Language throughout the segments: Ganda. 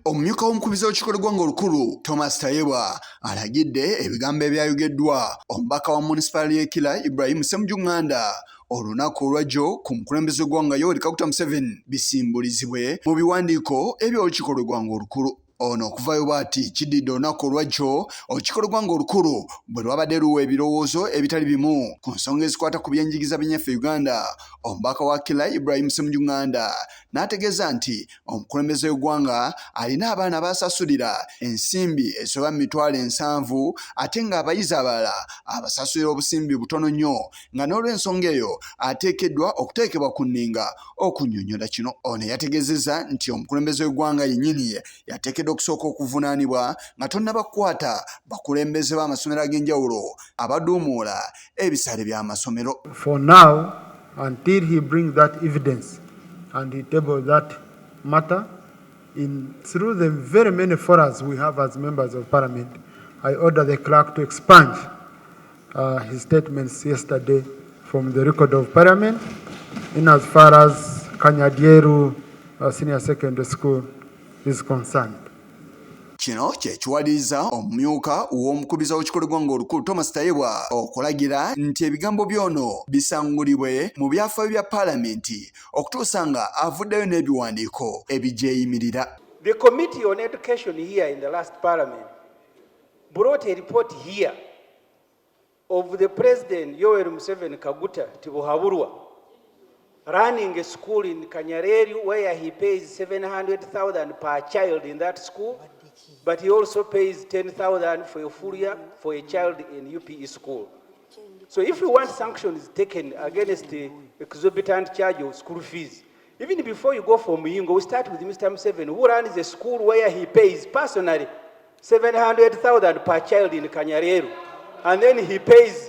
Omumyuka w'omukubiza w'ekikolo gw'eggwanga olukulu Thomas Tayebwa alagidde ebigambo ebyayogeddwa omubaka wa munisipali y'Ekira Ibrahim Ssemuju Nganda olunaku olwajjo ku mukulembeze w'eggwanga Yoweri Kaguta Museveni bisimbulizibwe mu biwandiiko eby'olukiiko lw'eggwanga olukulu. Ono okuvaayo bw'ati kiddiddde olunaku olwajjo olukiiko lw'eggwanga olukulu bwe lwabadde luwa ebirowoozo ebitali bimu ku nsonga ezikwata ku byenjigiriza by'ennyaffe Uganda. Omubaka wa Ekira Ibrahim Ssemuju Nganda n'ategeeza nti omukulembeze w'eggwanga alina abaana b'asasulira ensimbi esoba mitwalo 7 ate ng'abayizi abalala abasasulira obusimbi butono nnyo nga n'olw'ensonga eyo ateekeddwa okuteekebwa ku nninga okunnyonnyola kino. Ono yategeezezza nti omukulembeze w'eggwanga yennyini yateekeddwa okusooka okuvunaanibwa nga tonnabakwata bakulembeze b'amasomero ag'enjawulo abaduumuula ebisale by'amasomero. For now, until he brings that evidence and he tables that matter through the very many forums we have as members of parliament, I order the clerk to expunge his statements yesterday from the record of parliament in as far as Kanyadieru Senior Secondary School is concerned. Kino kyekiwaliriza omumyuka w'omukubiza w'ekikolo gw'eggwanga olukulu Thomas Tayebwa okulagira nti ebigambo by'ono bisangulibwe mu byafaayo bya paalamenti okutuusa nga avuddeyo n'ebiwandiiko ebijeeyimirira. The Committee on Education here in the last parliament brought a report here of the President Yoweri Museveni Kaguta Tibuhaburwa running a school in Kanyareru where he pays 700,000 per child in that school, but he also pays 10,000 for a full year for a child in UPE school. So if we want sanctions taken against the exorbitant charge of school fees, even before you go for Muyingo, we start with Mr. Museveni, who runs a school where he pays personally 700,000 per child in Kanyareru, and then he pays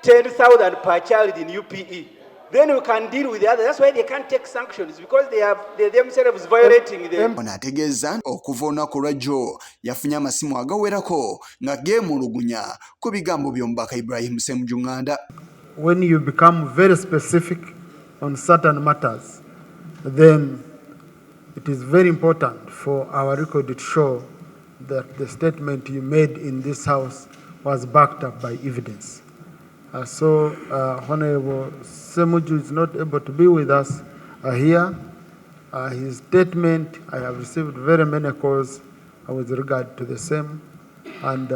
10,000 per child in UPE. Then we can deal with the others. That's why they can't take sanctions, because they themselves violating them. Ono ategeeza okuva olunaku lwajjo yafunye amasimu agawerako nga geemulugunya ku bigambo by'omubaka Ibrahim Ssemuju Nganda. When you become very specific on certain matters, then it is very important for our record to show that the statement you made in this house was backed up by evidence. Honorable Ssemuju is not able to be with us here. His statement, I have received very many calls with regard to the same and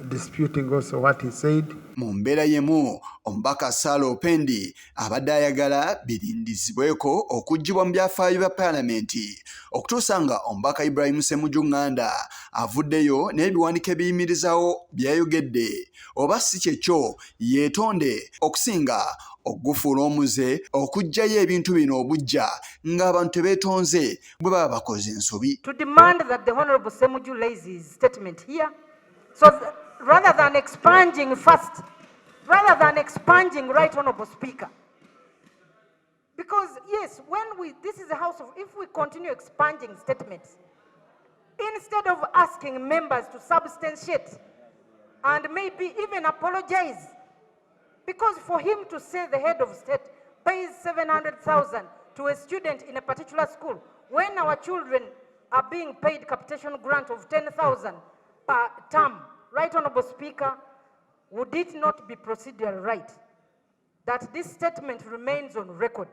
disputing also what he said. Mu mbeera yemu omubaka Sala Opendi abadde ayagala birindizibweko okuggyibwa mu byafaayo bya paalamenti okutuusa nga omubaka Ibrahim Ssemuju Nganda avuddeyo n'ebiwandiiko ebiyimirizaawo byayogedde oba si kyekyo yeetonde okusinga okugufuula omuze okuggyayo ebintu bino obujja ng'abantu tebeetonze bwe baba bakoze ensobi. To demand that the Honorable Ssemuju lays his statement here, so rather than expunging Right Honorable Speaker, because yes, this is a house of, if we continue expunging statements, instead of asking members to substantiate and maybe even apologize, because for him to say the head of state pays 700,000 to a student in a particular school, when our children are being paid capitation grant of 10,000 per term, Right Honorable Speaker, would it not be procedural right that this statement remains on record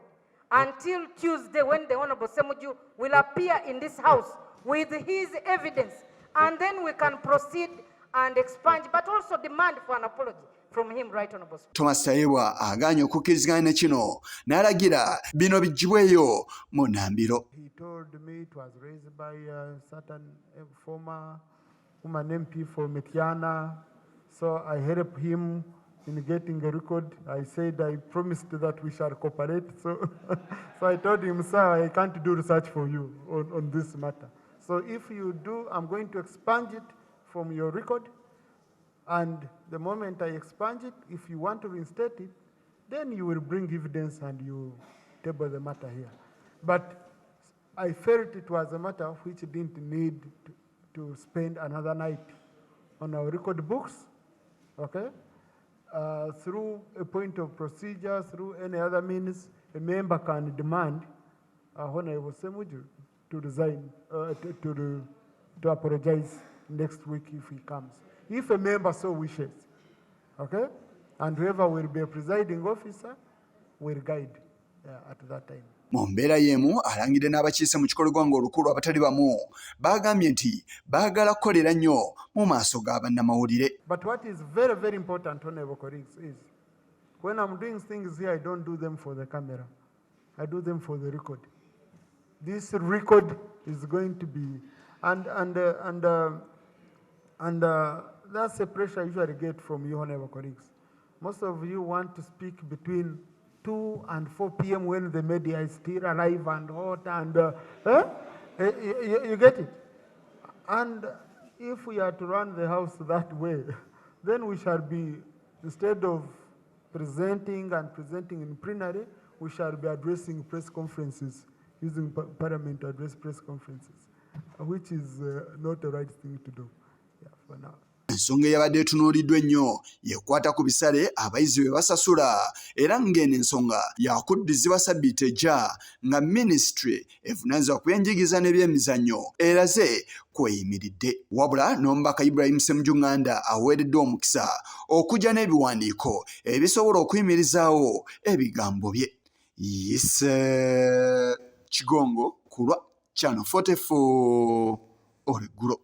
until Tuesday, when the Honorable Ssemuju will appear in this house with his evidence, and then we can proceed and expunge, but also demand for an apology from him, Right Honorable Speaker. Thomas Tayebwa agaanye okukkiriziganya ne kino n'alagira bino biggibweyo mu nnambiro. He told me it was raised by a certain former woman MP for Metiana, so I helped him in getting a record. I said I promised that we shall cooperate, so I told him, sir, I can't do research for you on this matter. So if you do, I'm going to expunge it from your record, and the moment I expunge it, if you want to reinstate it, then you will bring evidence and you table the matter here. But I felt it was a matter which didn't need to spend another night on our record books, okay? Through a point of procedure, through any other means, a member can demand Honorable Ssemuju to resign, to apologize next week if he comes. If a member so wishes, okay? And whoever will be a presiding officer will guide at that time. Mu mbeera y'emu alangidde n'abakiise mu kikolo gwanga olukulu abatali bamu bagambye nti baagala kukolera nnyo mu maaso ga bannamawulire. But what is very, very important, honorable colleagues, is when I'm doing things here, I don't do them for the camera. I do them for the record. This record is going to be, and that's the pressure I usually get from you, honorable colleagues. Most of you want to speak between 2 and 4 p.m. when the media is still alive and hot, and you get it. And if we are to run the house that way, then we shall be, instead of presenting in plenary, we shall be addressing press conferences, using Parliament to address press conferences, which is not the right thing to do for now. Ensonga eyabadde etunuuliddwa ennyo yekwata ku bisale abayizi bye basasula era ng'eno ensonga yakuddizibwa ssabbiiti ejja nga minisitule evunaanyizibwa ku byenjigiriza n'ebyemizannyo eraze kweyimiridde. Wabula n'omubaka Ibrahiim Ssemuju Nganda aweereddwa omukisa okujja n'ebiwandiiko ebisobola okuyimirizaawo ebigambo bye. Kigongo ku lwa Channel 44 olweggulo.